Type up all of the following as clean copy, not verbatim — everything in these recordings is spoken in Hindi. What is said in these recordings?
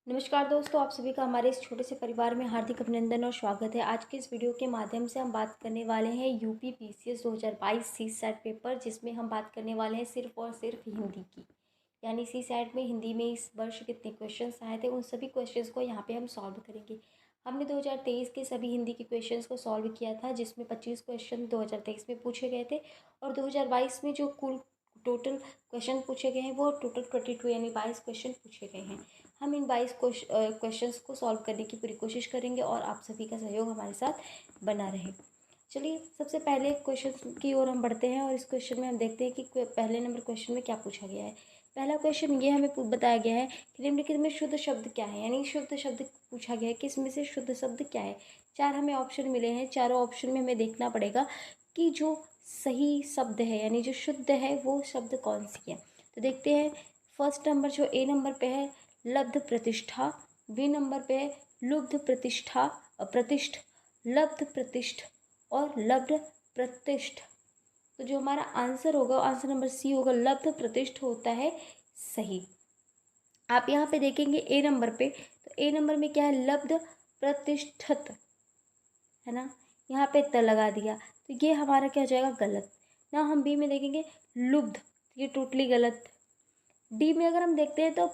नमस्कार दोस्तों, आप सभी का हमारे इस छोटे से परिवार में हार्दिक अभिनंदन और स्वागत है। आज के इस वीडियो के माध्यम से हम बात करने वाले हैं UP PCS 2022 C SAT paper, जिसमें हम बात करने वाले हैं सिर्फ और सिर्फ हिंदी की। यानी सी सैट में हिंदी में इस वर्ष कितने क्वेश्चंस आए थे, उन सभी क्वेश्चंस को यहाँ पे हम सॉल्व करेंगे। हमने 2023 के सभी हिंदी के क्वेश्चंस को सॉल्व किया था, जिसमें 25 क्वेश्चन 2023 में पूछे गए थे और 2022 में जो कुल टोटल क्वेश्चन पूछे गए हैं वो टोटल 22 यानी 22 क्वेश्चन पूछे गए हैं। हम इन 22 क्वेश्चंस को सॉल्व करने की पूरी कोशिश करेंगे और आप सभी का सहयोग हमारे साथ बना रहे। चलिए सबसे पहले क्वेश्चन की ओर हम बढ़ते हैं और इस क्वेश्चन में हम देखते हैं कि पहले नंबर क्वेश्चन में क्या पूछा गया है। पहला क्वेश्चन ये हमें बताया गया है कि निम्नलिखित में शुद्ध शब्द क्या है, यानी शुद्ध शब्द पूछा गया है कि इसमें से शुद्ध शब्द क्या है। 4 हमें ऑप्शन मिले हैं, चारों ऑप्शन में हमें देखना पड़ेगा कि जो सही शब्द है यानी जो शुद्ध है वो शब्द कौन सी है। तो देखते हैं, फर्स्ट नंबर जो ए नंबर पे है लब्ध प्रतिष्ठा, बी नंबर पे है लुब्ध प्रतिष्ठा प्रतिष्ठ, लब्ध प्रतिष्ठ और लब्ध प्रतिष्ठ। तो जो हमारा आंसर होगा आंसर नंबर सी होगा, लब्ध प्रतिष्ठ होता है सही। आप यहाँ पे देखेंगे ए नंबर पे, तो ए नंबर में क्या है लब्ध प्रतिष्ठित है ना, यहाँ पे त लगा दिया तो ये हमारा क्या हो जाएगा गलत ना। हम बी में देखेंगे लुब्ध, ये टोटली गलत। डी में अगर हम देखते हैं तो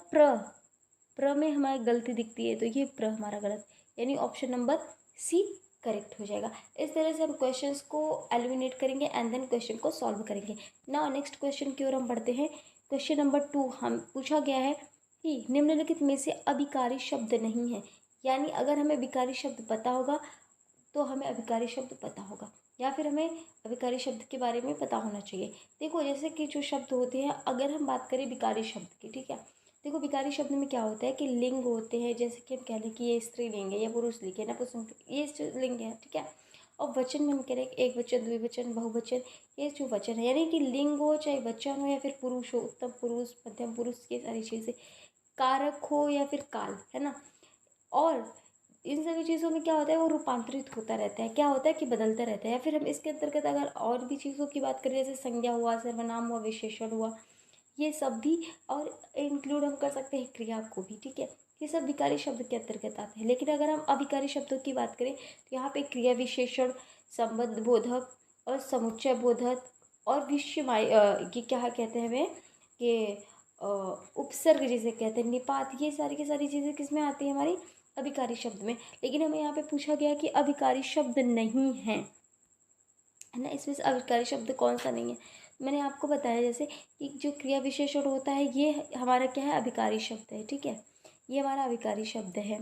प्र में हमारी गलती दिखती है, तो ये प्र हमारा गलत, यानी ऑप्शन नंबर सी करेक्ट हो जाएगा। इस तरह से हम क्वेश्चंस को एलिमिनेट करेंगे एंड देन क्वेश्चन को सॉल्व करेंगे। नाउ नेक्स्ट क्वेश्चन की ओर हम बढ़ते हैं। क्वेश्चन नंबर 2 हम पूछा गया है कि निम्नलिखित में से अभिकारी शब्द नहीं है, यानी अगर हमें विकारी शब्द पता होगा तो हमें अभिकारी शब्द पता होगा या फिर हमें अभिकारी शब्द के बारे में पता होना चाहिए। देखो जैसे कि जो शब्द होते हैं, अगर हम बात करें विकारी शब्द की, ठीक है, देखो विकारी शब्द में क्या होता है कि लिंग होते हैं, जैसे कि हम कह लें कि ये स्त्रीलिंग है या पुरुष लिंग है, नपुंसक ये लिंग है, ठीक है। और वचन में हम कह रहे हैं एक वचन, द्विवचन, बहुवचन, ये जो वचन है यानी कि लिंग हो चाहे वचन हो या फिर पुरुष हो, उत्तम पुरुष, मध्यम पुरुष, ये सारी चीज़ें, कारक हो या फिर काल, है ना। और इन सभी चीज़ों में क्या होता है वो रूपांतरित होता रहता है, क्या होता है कि बदलता रहता है। या फिर हम इसके अंतर्गत अगर और भी चीज़ों की बात करें, जैसे संज्ञा हुआ, सर्वनाम हुआ, विशेषण हुआ, ये सब भी, और इंक्लूड हम कर सकते हैं क्रिया को भी, ठीक है। ये सब विकारी शब्द के अंतर्गत आते हैं। लेकिन अगर हम अभिकारी शब्दों की बात करें तो यहाँ पे क्रिया विशेषण, संबंध बोधक और समुच्चय बोधक और विषयवाय ये क्या कहते हैं हमें कि उपसर्ग जिसे कहते हैं, निपात, ये सारी की सारी चीज़ें किस में आती है हमारी अभिकारी शब्द में। लेकिन हमें यहाँ पे पूछा गया कि अभिकारी शब्द नहीं है ना, इसमें से अभिकारी शब्द कौन सा नहीं है। मैंने आपको बताया जैसे कि जो क्रिया विशेषण होता है ये हमारा क्या है अभिकारी शब्द है, ठीक है, ये हमारा अभिकारी शब्द है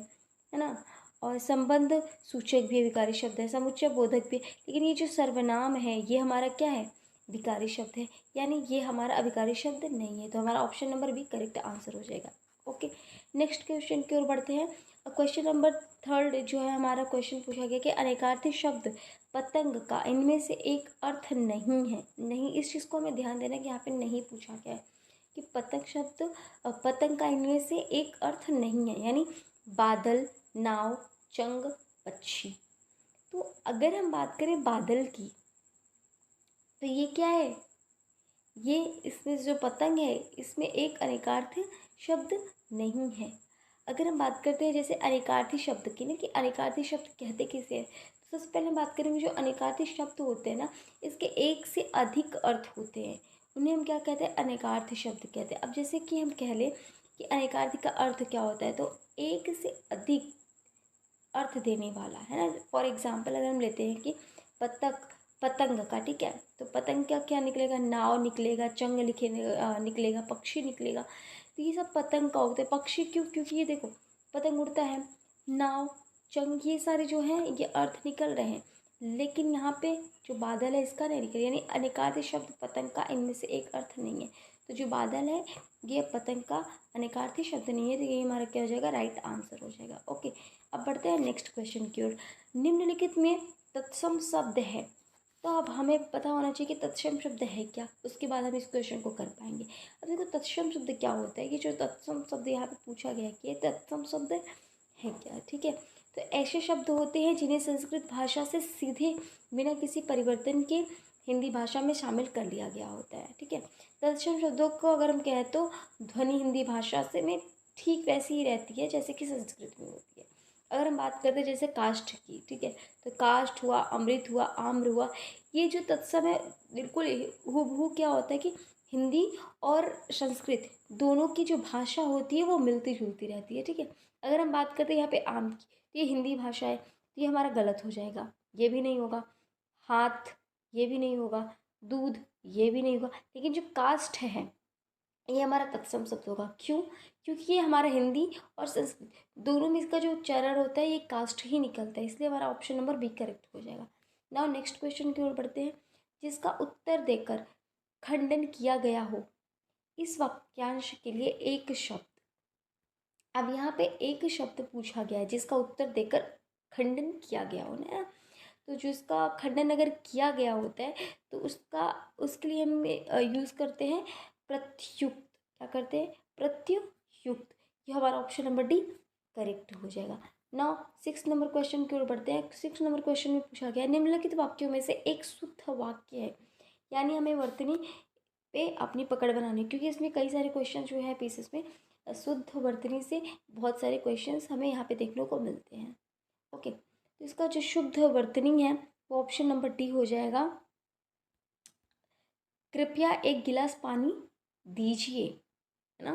ना। और संबंध सूचक भी अभिकारी शब्द है, समुच्चय बोधक भी। लेकिन ये जो सर्वनाम है ये हमारा क्या है विकारी शब्द है, यानी ये हमारा अभिकारी शब्द नहीं है। तो हमारा option number B correct answer हो जाएगा। ओके, नेक्स्ट क्वेश्चन की ओर बढ़ते हैं। क्वेश्चन नंबर 3 जो है हमारा क्वेश्चन पूछा गया कि अनेकार्थी शब्द पतंग का इनमें से एक अर्थ नहीं है। नहीं, इस चीज़ को हमें ध्यान देना कि यहाँ पे नहीं पूछा गया है कि पतंग शब्द पतंग का इनमें से एक अर्थ नहीं है, यानी बादल, नाव, चंग, पक्षी। तो अगर हम बात करें बादल की तो ये क्या है, ये इसमें जो पतंग है इसमें एक अनेकार्थ शब्द नहीं है। अगर हम बात करते हैं जैसे अनेकार्थी शब्द की ना, कि अनेकार्थी शब्द कहते किसे हैं, तो सबसे पहले हम बात करेंगे जो अनेकार्थी शब्द होते हैं ना, इसके एक से अधिक अर्थ होते हैं, उन्हें हम क्या कहते हैं अनेकार्थी शब्द कहते हैं। अब जैसे कि हम कह लें कि अनेकार्थी का अर्थ क्या होता है, तो एक से अधिक अर्थ देने वाला, है ना। फॉर एग्जाम्पल अगर हम लेते हैं कि पतंग का, ठीक है, तो पतंग का क्या निकलेगा, नाव निकलेगा, चंग निकलेगा, पक्षी निकलेगा। तो ये सब पतंग का होता है। पक्षी क्यों, क्योंकि ये देखो पतंग उड़ता है, नाव, चंग, ये सारे जो हैं ये अर्थ निकल रहे हैं। लेकिन यहाँ पे जो बादल है इसका नहीं निकल, यानी अनेकार्थ शब्द पतंग का इनमें से एक अर्थ नहीं है। तो जो बादल है ये पतंग का अनेकार्थी शब्द नहीं है, तो ये हमारा क्या हो जाएगा राइट आंसर हो जाएगा। ओके, अब बढ़ते हैं नेक्स्ट क्वेश्चन की ओर। निम्नलिखित में तत्सम शब्द है, तो अब हमें पता होना चाहिए कि तत्सम शब्द है क्या, उसके बाद हम इस क्वेश्चन को कर पाएंगे। अब देखो तत्सम शब्द क्या होता है, कि जो तत्सम शब्द यहाँ पे पूछा गया है कि तत्सम शब्द है क्या, ठीक है। तो ऐसे शब्द होते हैं जिन्हें संस्कृत भाषा से सीधे बिना किसी परिवर्तन के हिंदी भाषा में शामिल कर लिया गया होता है, ठीक है। तत्सम शब्दों को अगर हम कहें तो ध्वनि हिंदी भाषा से में ठीक वैसी ही रहती है जैसे कि संस्कृत में होती है। अगर हम बात करते हैं जैसे काष्ठ की, ठीक है, तो काष्ठ हुआ, अमृत हुआ, आम्र हुआ, ये जो तत्सम है बिल्कुल हूबहू क्या होता है कि हिंदी और संस्कृत दोनों की जो भाषा होती है वो मिलती जुलती रहती है, ठीक है। अगर हम बात करते हैं यहाँ पे आम की, तो ये हिंदी भाषा है, तो ये हमारा गलत हो जाएगा, ये भी नहीं होगा। हाथ, ये भी नहीं होगा। दूध, ये भी नहीं होगा। लेकिन जो काष्ठ है ये हमारा तत्सम शब्द होगा। क्यों? क्योंकि ये हमारा हिंदी और संस्कृत दोनों में इसका जो चरण होता है ये कास्ट ही निकलता है, इसलिए हमारा ऑप्शन नंबर बी करेक्ट हो जाएगा। नाउ नेक्स्ट क्वेश्चन की ओर बढ़ते हैं। जिसका उत्तर देकर खंडन किया गया हो, इस वाक्यांश के लिए एक शब्द। अब यहाँ पे एक शब्द पूछा गया है जिसका उत्तर देकर खंडन किया गया हो ना, तो जिसका खंडन अगर किया गया होता है तो उसका उसके लिए हम यूज़ करते हैं प्रत्युक्त। क्या करते हैं? प्रत्युक्त। ये हमारा ऑप्शन नंबर डी करेक्ट हो जाएगा। नाउ 6 नंबर क्वेश्चन की ओर बढ़ते हैं। 6 नंबर क्वेश्चन में पूछा गया निम्नलिखित वाक्यों में से एक शुद्ध वाक्य है, यानी हमें वर्तनी पे अपनी पकड़ बनानी, क्योंकि इसमें कई सारे क्वेश्चन जो है पीसेस में शुद्ध वर्तनी से बहुत सारे क्वेश्चंस हमें यहाँ पे देखने को मिलते हैं। ओके, तो इसका जो शुद्ध वर्तनी है वो ऑप्शन नंबर डी हो जाएगा। कृपया एक गिलास पानी दीजिए, है ना।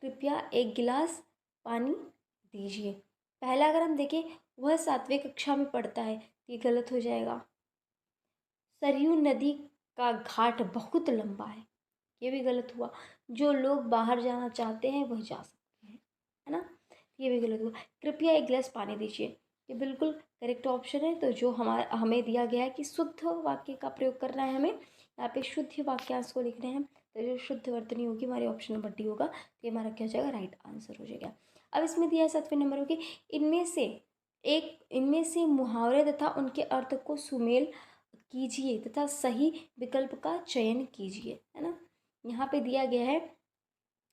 कृपया एक गिलास पानी दीजिए। पहला अगर हम देखें वह 7वीं कक्षा में पढ़ता है, तो ये गलत हो जाएगा। सरयू नदी का घाट बहुत लंबा है, ये भी गलत हुआ। जो लोग बाहर जाना चाहते हैं वह जा सकते हैं, है ना, ये भी गलत हुआ। कृपया एक गिलास पानी दीजिए, ये बिल्कुल करेक्ट ऑप्शन है। तो जो हमें दिया गया है कि शुद्ध वाक्य का प्रयोग करना है, हमें यहाँ पे शुद्ध वाक्यांश को लिखने हैं, तो जो शुद्ध वर्तनी होगी हमारे ऑप्शन नंबर डी होगा, तो ये हमारा क्या हो जाएगा? राइट आंसर हो जाएगा। अब इसमें दिया है 7वें नंबर की इनमें से मुहावरे तथा उनके अर्थ को सुमेल कीजिए तथा सही विकल्प का चयन कीजिए, है ना। यहाँ पे दिया गया है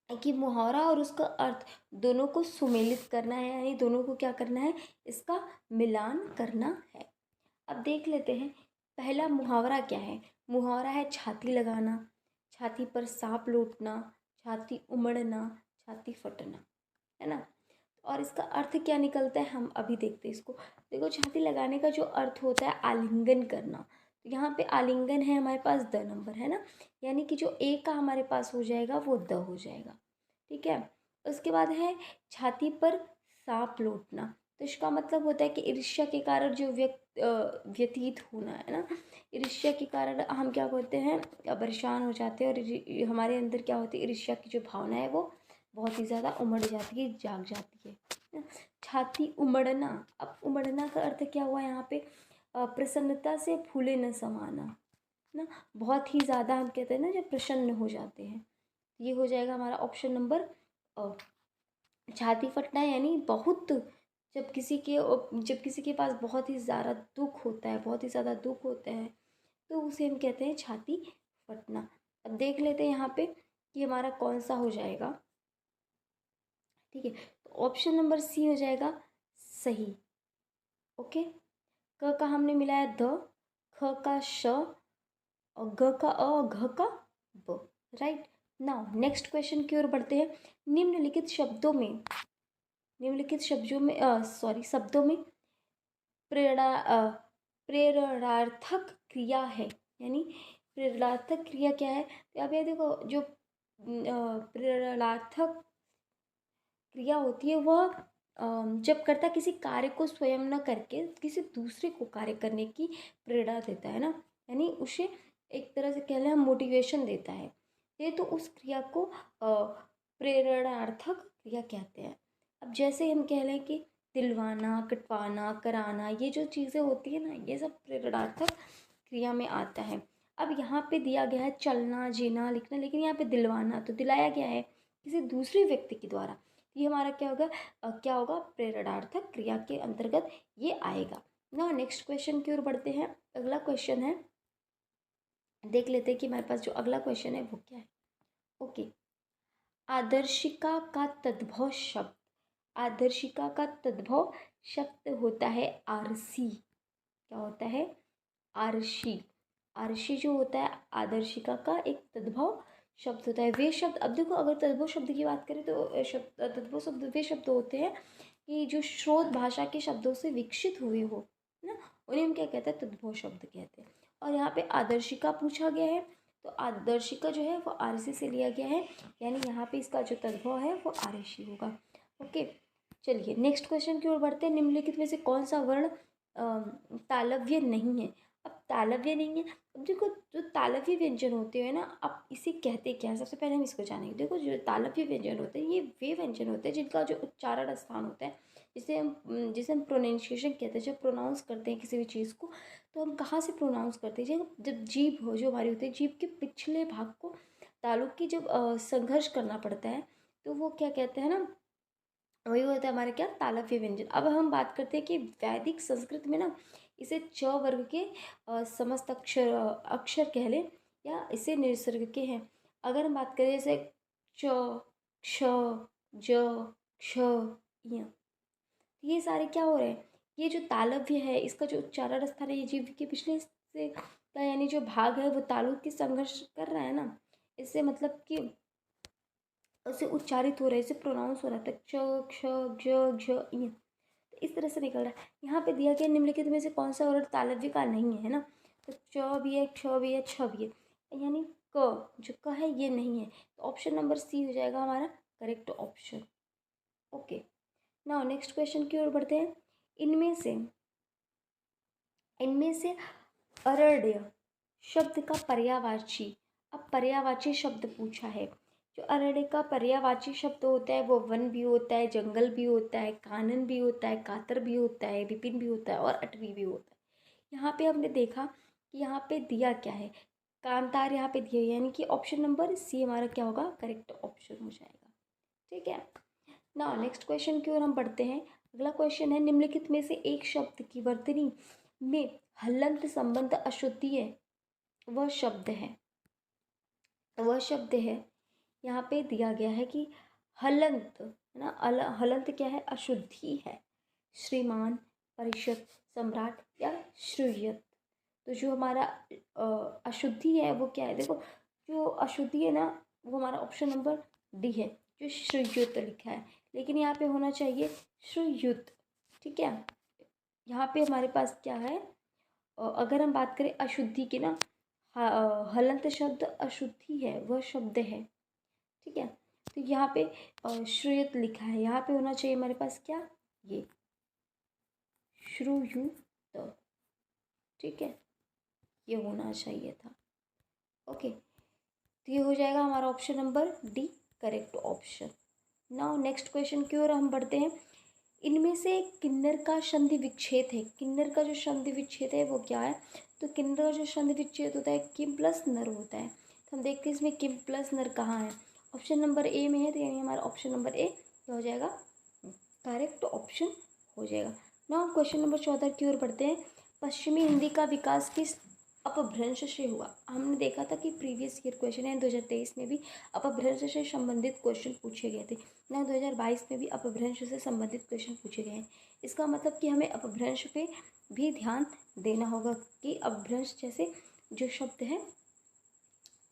कि मुहावरा और उसका अर्थ दोनों को सुमेलित करना है, यानी दोनों को क्या करना है? इसका मिलान करना है। अब देख लेते हैं पहला मुहावरा क्या है। मुहावरा है छाती लगाना, छाती पर सांप लौटना, छाती उमड़ना, छाती फटना, है ना। और इसका अर्थ क्या निकलता है हम अभी देखते हैं इसको। देखो, छाती लगाने का जो अर्थ होता है आलिंगन करना, तो यहाँ पे आलिंगन है हमारे पास द नंबर, है ना, यानी कि जो ए का हमारे पास हो जाएगा वो द हो जाएगा, ठीक है। उसके बाद है छाती पर सांप लौटना, तो इसका मतलब होता है कि ईर्ष्या के कारण जो व्यतीत होना, है ना। ईर्ष्या के कारण हम क्या करते हैं? परेशान हो जाते हैं, और हमारे अंदर क्या होती है? ईर्ष्या की जो भावना है वो बहुत ही ज़्यादा उमड़ जाती है, जाग जाती है ना? छाती उमड़ना, अब उमड़ना का अर्थ क्या हुआ यहाँ पे? प्रसन्नता से फूले न समाना, ना, बहुत ही ज़्यादा हम कहते हैं ना जब प्रसन्न हो जाते हैं, ये हो जाएगा हमारा ऑप्शन नंबर अ, छाती फटना, यानी बहुत जब किसी के पास बहुत ही ज़्यादा दुख होता है, बहुत ही ज़्यादा दुख होता है, तो उसे हम कहते हैं छाती फटना। अब देख लेते हैं यहाँ पे कि हमारा कौन सा हो जाएगा, ठीक है। तो ऑप्शन नंबर सी हो जाएगा सही। ओके, क का हमने मिलाया द, ख का श, और ग का अ, और घ का ब। राइट। नाउ नेक्स्ट क्वेश्चन की ओर बढ़ते हैं। शब्दों में प्रेरणा प्रेरणार्थक क्रिया है, यानी प्रेरणार्थक क्रिया क्या है? तो अब ये देखो, जो प्रेरणार्थक क्रिया होती है वह जब कर्ता किसी कार्य को स्वयं न करके किसी दूसरे को कार्य करने की प्रेरणा देता है ना, यानी उसे एक तरह से कह लें हम मोटिवेशन देता है, ये तो उस क्रिया को प्रेरणार्थक क्रिया कहते हैं। अब जैसे हम कह लें कि दिलवाना, कटवाना, कराना, ये जो चीज़ें होती है ना, ये सब प्रेरणार्थक क्रिया में आता है। अब यहाँ पे दिया गया है चलना, जीना, लिखना, लेकिन यहाँ पे दिलवाना तो दिलाया गया है किसी दूसरे व्यक्ति के द्वारा, ये हमारा क्या होगा? प्रेरणार्थक क्रिया के अंतर्गत ये आएगा ना। नेक्स्ट क्वेश्चन की ओर बढ़ते हैं। अगला क्वेश्चन है, देख लेते हैं कि हमारे पास जो अगला क्वेश्चन है वो क्या है। ओके, आदर्शिका का तद्भव शब्द, आदर्शिका का तद्भव शब्द होता है आरसी। क्या होता है? आरसी। आरसी जो होता है आदर्शिका का एक तद्भव शब्द होता है। वे शब्द, अब देखो अगर तद्भव शब्द की बात करें तो शब्द तद्भव शब्द वे शब्द होते हैं कि जो स्रोत भाषा के शब्दों से विकसित हुए हो, है ना, उन्हें हम क्या कहते हैं, तद्भव शब्द कहते हैं। और यहाँ पे आदर्शिका पूछा गया है, तो आदर्शिका जो है वो आरसी से लिया गया है, यानी यहाँ पे इसका जो तद्भव है वो आरसी होगा। ओके, चलिए नेक्स्ट क्वेश्चन की ओर बढ़ते हैं। निम्नलिखित में से कौन सा वर्ण तालव्य नहीं है? अब तालव्य नहीं है, अब देखो जो तालव्य व्यंजन होते हैं ना, आप इसे कहते क्या है, सबसे पहले हम इसको जानेंगे। देखो जो तालव्य व्यंजन होते हैं ये वे व्यंजन होते हैं जिनका जो उच्चारण स्थान होता है, जिसे हम प्रोनाउंसिएशन कहते हैं, जब प्रोनाउंस करते हैं किसी भी चीज़ को, तो हम कहाँ से प्रोनाउंस करते हैं, जब जीभ हो जो हमारी होती है, जीभ के पिछले भाग को तालु की जब संघर्ष करना पड़ता है, तो वो क्या कहते हैं ना, वही होता है हमारे क्या, तालव्य व्यंजन। अब हम बात करते हैं कि वैदिक संस्कृत में ना इसे च वर्ग के समस्त अक्षर अक्षर कह लें, या इसे निसर्ग के हैं। अगर हम बात करें जैसे च, क्ष, ज, क्ष, य, ये सारे क्या हो रहे हैं, ये जो तालव्य है इसका जो उच्चारण स्थान है ये जीभ के पिछले से का यानी जो भाग है वो तालु की संघर्ष कर रहा है ना, इससे मतलब कि उसे उच्चारित हो रहा है, इसे प्रोनाउंस हो रहा है, च, क्ष, ज, झ, य, तो इस तरह से निकल रहा है। यहाँ पे दिया गया निम्नलिखित में से कौन सा वर्ण तालव्य का नहीं है ना, तो च भी है, क्ष भी है, छ भी है, यानी क जो क है ये नहीं है, तो ऑप्शन नंबर सी हो जाएगा हमारा correct option. Okay, now next question की ओर बढ़ते हैं। इनमें से इनमें से अरण्य शब्द का पर्यायवाची, अब पर्यायवाची शब्द पूछा है। जो अरण्य का पर्यायवाची शब्द होता है वो वन भी होता है, जंगल भी होता है, कानन भी होता है, कातर भी होता है, विपिन भी होता है और अटवी भी होता है। यहाँ पे हमने देखा कि यहाँ पे दिया क्या है, कांतार यहाँ पे दिया, यानी कि ऑप्शन नंबर सी हमारा क्या होगा, करेक्ट ऑप्शन हो जाएगा। ठीक है, ना नेक्स्ट क्वेश्चन की ओर हम बढ़ते हैं। अगला क्वेश्चन है, निम्नलिखित में से एक शब्द की वर्तनी में हलंत संबंध अशुद्धि है, वह शब्द है, वह शब्द है, यहाँ पे दिया गया है कि हलंत है ना, हलंत क्या है, अशुद्धि है। श्रीमान, परिषद, सम्राट या श्रूयत, तो जो हमारा अशुद्धि है वो क्या है, देखो जो अशुद्धि है ना वो हमारा ऑप्शन नंबर डी है, जो श्रूयुत लिखा है, लेकिन यहाँ पे होना चाहिए श्रूयुत। ठीक है, यहाँ पे हमारे पास क्या है, अगर हम बात करें अशुद्धि की ना, हलंत शब्द अशुद्धि है, वह शब्द है। ठीक है, तो यहाँ पे श्रूयत लिखा है, यहाँ पे होना चाहिए हमारे पास क्या, ये श्रूयुत। ठीक है, ये होना चाहिए था। ओके, तो ये हो जाएगा हमारा option number D correct option. Now next question की ओर हम बढ़ते हैं। इनमें से किन्नर का संधि विच्छेद है, किन्नर का जो संधि विच्छेद है वो क्या है, तो किन्नर का जो संधि विच्छेद होता है किम प्लस नर होता है। तो हम देखते हैं इसमें किम प्लस नर कहाँ है, ऑप्शन नंबर ए में है, तो यानी हमारा ऑप्शन नंबर ए क्या हो जाएगा, करेक्ट ऑप्शन हो जाएगा। नाउ क्वेश्चन नंबर 14 की ओर बढ़ते हैं। पश्चिमी हिंदी का विकास किस अपभ्रंश से हुआ? हमने देखा था कि प्रीवियस ईयर क्वेश्चन है 2023 में भी अपभ्रंश से संबंधित क्वेश्चन पूछे गए थे ना, 2022 में भी अपभ्रंश से संबंधित क्वेश्चन पूछे गए हैं। इसका मतलब कि हमें अपभ्रंश पे भी ध्यान देना होगा कि अपभ्रंश जैसे जो शब्द है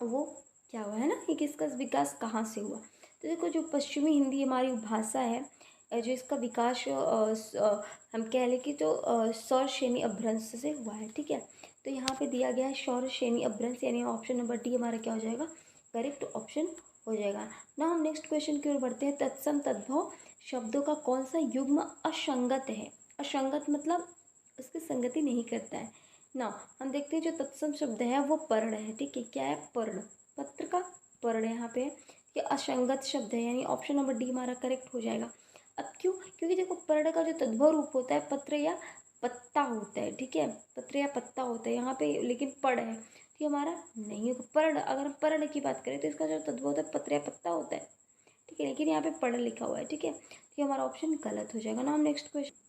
वो क्या हुआ है ना, कि किसका विकास कहाँ से हुआ। तो देखो जो पश्चिमी हिंदी हमारी भाषा है, जो इसका विकास हम कह लें कि तो सौर श्रेणी अपभ्रंश से हुआ है। ठीक है, तो यहाँ पे दिया गया है सौर श्रेणी अपभ्रंश, यानी ऑप्शन नंबर डी हमारा क्या हो जाएगा, करेक्ट ऑप्शन हो जाएगा। ना हम नेक्स्ट क्वेश्चन की ओर बढ़ते हैं। तत्सम तद्भव शब्दों का कौन सा युग्म असंगत है? असंगत मतलब उसकी संगति नहीं करता है ना। हम देखते हैं जो तत्सम शब्द है वो पर्ण है। ठीक है, क्या है, पर्ण, पत्र का पर्ण यहाँ पे है, ये असंगत शब्द है, यानी ऑप्शन नंबर डी हमारा करेक्ट हो जाएगा। अब क्यों, क्योंकि देखो पर्ण का जो तद्भव रूप होता है पत्र या पत्ता होता है। ठीक है, पत्र या पत्ता होता है यहाँ पे, लेकिन पर्ण है तो ये हमारा नहीं होगा। पर्ण, अगर हम पर्ण की बात करें तो इसका जो तद्भव होता है पत्र या पत्ता होता है। ठीक है, लेकिन यहाँ पे पर्ण लिखा हुआ है। ठीक है, तो ये हमारा ऑप्शन गलत हो जाएगा ना। हम नेक्स्ट क्वेश्चन,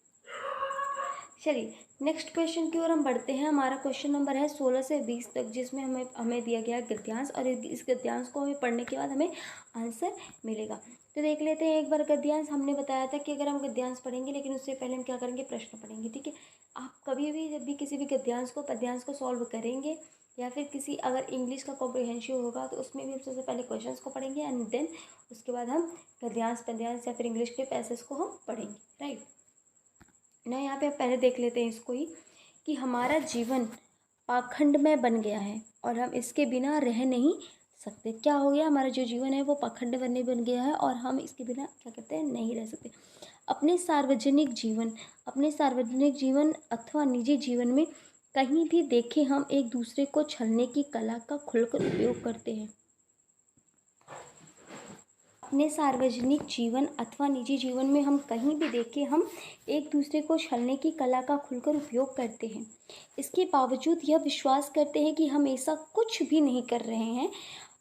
चलिए नेक्स्ट क्वेश्चन की ओर हम बढ़ते हैं। हमारा क्वेश्चन नंबर है 16 से 20 तक, जिसमें हमें दिया गया गद्यांश, और इस गद्यांश को हमें पढ़ने के बाद हमें आंसर मिलेगा। तो देख लेते हैं एक बार गद्यांश। हमने बताया था कि अगर हम गद्यांश पढ़ेंगे, लेकिन उससे पहले हम क्या करेंगे, प्रश्न पढ़ेंगे। ठीक है, आप कभी भी जब भी किसी भी गद्यांश को पद्यांश को सॉल्व करेंगे या फिर किसी अगर इंग्लिश का कॉम्प्रिहेंसिव होगा तो उसमें भी हम सबसे पहले क्वेश्चंस को पढ़ेंगे एंड देन उसके बाद हम गद्यांश पद्यांश या फिर इंग्लिश के पैसेज को हम पढ़ेंगे, राइट ना। यहाँ पे आप पहले देख लेते हैं इसको ही कि हमारा जीवन पाखंड में बन गया है और हम इसके बिना रह नहीं सकते। क्या हो गया, हमारा जो जीवन है वो पाखंड बन गया है और हम इसके बिना क्या कहते हैं, नहीं रह सकते। अपने सार्वजनिक जीवन अथवा निजी जीवन में कहीं भी देखें हम एक दूसरे को छलने की कला का खुलकर उपयोग करते हैं। अपने सार्वजनिक जीवन अथवा निजी जीवन में हम कहीं भी देखें हम एक दूसरे को छलने की कला का खुलकर उपयोग करते हैं। इसके बावजूद यह विश्वास करते हैं कि हम ऐसा कुछ भी नहीं कर रहे हैं।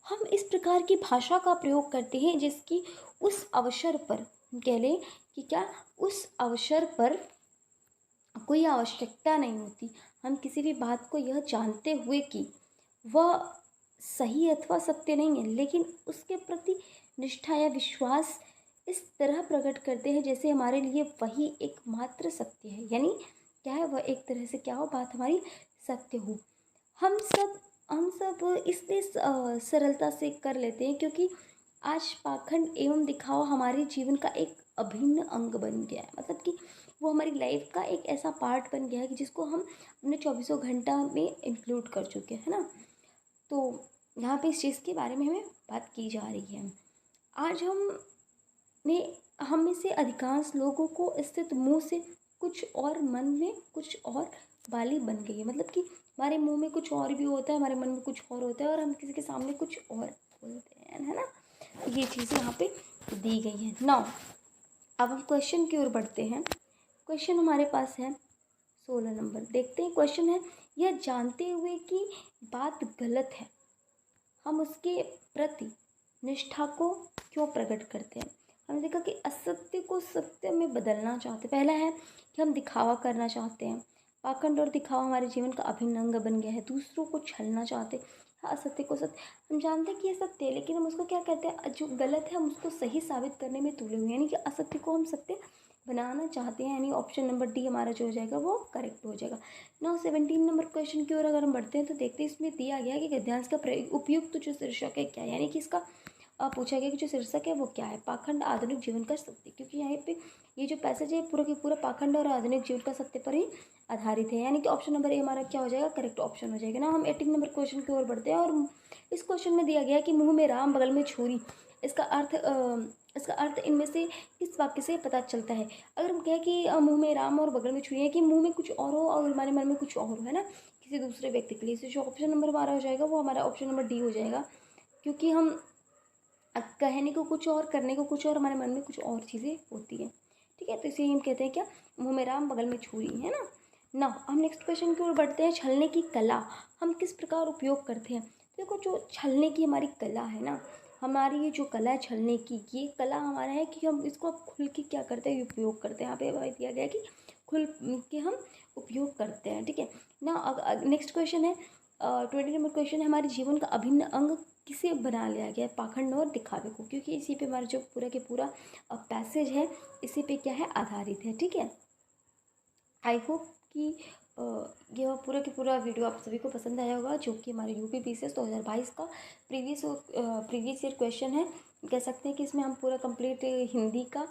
हम इस प्रकार की भाषा का प्रयोग करते हैं जिसकी उस अवसर पर कह लें कि क्या उस अवसर पर कोई आवश्यकता नहीं होती। हम किसी भी बात को यह जानते हुए कि वह सही अथवा सत्य नहीं है, लेकिन उसके प्रति निष्ठा या विश्वास इस तरह प्रकट करते हैं जैसे हमारे लिए वही एकमात्र सत्य है। यानी क्या है, वह एक तरह से क्या हो, बात हमारी सत्य हो। हम सब इसलिए सरलता से कर लेते हैं क्योंकि आज पाखंड एवं दिखावा हमारे जीवन का एक अभिन्न अंग बन गया है। मतलब कि वो हमारी लाइफ का एक ऐसा पार्ट बन गया है कि जिसको हम अपने 24 घंटा में इंक्लूड कर चुके हैं ना। तो यहाँ पे इस चीज़ के बारे में हमें बात की जा रही है। आज हम में से अधिकांश लोगों को स्थित मुंह से कुछ और मन में कुछ और वाली बन गई है। मतलब कि हमारे मुंह में कुछ और भी होता है, हमारे मन में कुछ और होता है और हम किसी के सामने कुछ और बोलते हैं, है ना। ये चीज़ें यहाँ पे दी गई हैं। नाउ अब हम क्वेश्चन की ओर बढ़ते हैं। क्वेश्चन हमारे पास है 16 नंबर। देखते हैं क्वेश्चन है, यह जानते हुए कि बात गलत है हम उसके प्रति निष्ठा को क्यों प्रकट करते हैं। हमने देखा कि असत्य को सत्य में बदलना चाहते। पहला है कि हम दिखावा करना चाहते हैं। पाखंड और दिखावा हमारे जीवन का अभिन्न अंग बन गया है। दूसरों को छलना चाहते, असत्य को सत्य। हम जानते हैं कि ये सत्य है लेकिन हम उसको क्या कहते हैं, जो गलत है हम उसको सही साबित करने में तुले हुए, यानी कि असत्य को हम सत्य बनाना चाहते हैं। यानी ऑप्शन नंबर डी हमारा जो हो जाएगा वो करेक्ट हो जाएगा। नाउ 17 नंबर क्वेश्चन की ओर अगर हम बढ़ते हैं तो देखते हैं इसमें दिया गया कि गद्यांश का उपयुक्त जो शीर्षक है क्या है। यानी कि इसका पूछा गया कि जो शीर्षक है वो क्या है, पाखंड आधुनिक जीवन का सत्य। क्योंकि यहाँ पे ये जो पैसेज है पूरा के पूरा पाखंड और आधुनिक जीवन का सत्य पर ही आधारित है। यानी कि ऑप्शन नंबर ए हमारा क्या हो जाएगा, करेक्ट ऑप्शन हो जाएगा ना। हम 18 नंबर क्वेश्चन की ओर बढ़ते हैं और इस क्वेश्चन में दिया गया कि मुंह में राम बगल में छुरी। इसका अर्थ इनमें से किस वाक्य से पता चलता है। अगर हम कहें कि मुंह में राम और बगल में छुरी है कि मुंह में कुछ और हो और हमारे मन में कुछ और हो, है ना, किसी दूसरे व्यक्ति के लिए, तो जो ऑप्शन नंबर हमारा हो जाएगा वो हमारा ऑप्शन नंबर डी हो जाएगा। क्योंकि हम कहने को कुछ और, करने को कुछ और, हमारे मन में कुछ और चीज़ें होती हैं, ठीक है। तो इसे हम कहते हैं क्या, मुंह में राम बगल में छुरी, है ना। ना हम नेक्स्ट क्वेश्चन की ओर बढ़ते हैं। छलने की कला हम किस प्रकार उपयोग करते हैं। देखो जो छलने की हमारी कला है ना, हमारी ये जो कला है छलने की, ये कला हमारा है कि हम इसको खुल के क्या करते हैं, उपयोग करते हैं। यहाँ पे दिया गया कि खुल के हम उपयोग करते हैं, ठीक है ना। नेक्स्ट क्वेश्चन है 20 नंबर क्वेश्चन है, हमारे जीवन का अभिन्न अंग किसे बना लिया गया है, पाखंड और दिखावे को। क्योंकि इसी पे हमारा जो पूरा के पूरा पैसेज है इसी पे क्या है, आधारित है, ठीक है। आई होप कि यह पूरा के पूरा वीडियो आप सभी को पसंद आया होगा, जो कि हमारे यूपी पीसीएस 2022 का प्रीवियस ईयर क्वेश्चन है। कह सकते हैं कि इसमें हम पूरा कंप्लीट हिंदी का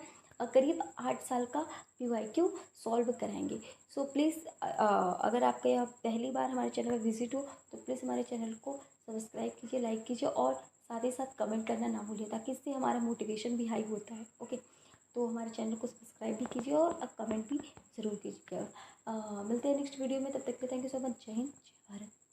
करीब 8 साल का PYQ सॉल्व कराएंगे। सो प्लीज़ अगर आपका यह पहली बार हमारे चैनल पर विजिट हो तो प्लीज़ हमारे चैनल को सब्सक्राइब कीजिए, लाइक कीजिए और साथ ही साथ कमेंट करना ना भूलिए, ताकि इससे हमारा मोटिवेशन भी हाई होता है। ओके, तो हमारे चैनल को सब्सक्राइब भी कीजिए और कमेंट भी ज़रूर कीजिएगा। मिलते हैं नेक्स्ट वीडियो में, तब तक के थैंक यू सो मच। जय हिंद, जय भारत।